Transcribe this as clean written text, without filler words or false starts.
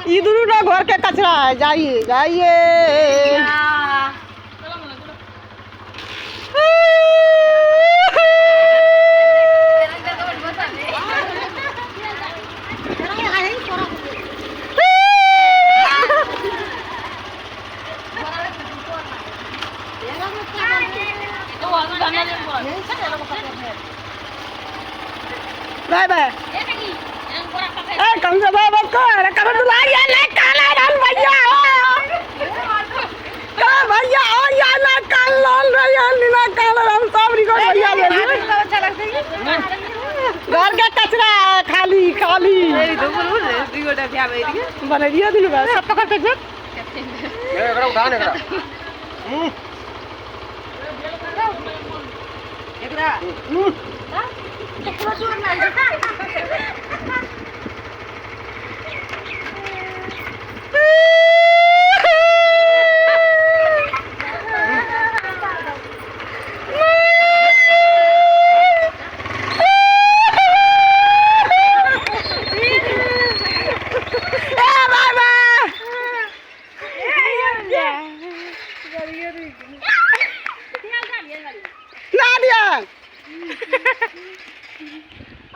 ये दोनों ना घर के कचरा है। जाइए जाइए। Bye bye. कम से बाबा को कब बुलाइए ले काला रंग भैया का भैया और या ना काल लाल भैया नीला काला हम सब रिकॉर्ड भैया ले अच्छा लगता है। घर के कचरा खाली खाली तो बोल रिकॉर्ड क्या बना दिया दिल बस सब पकड़ के एकरा उठा ने एकरा एकरा जोर ना Nadia!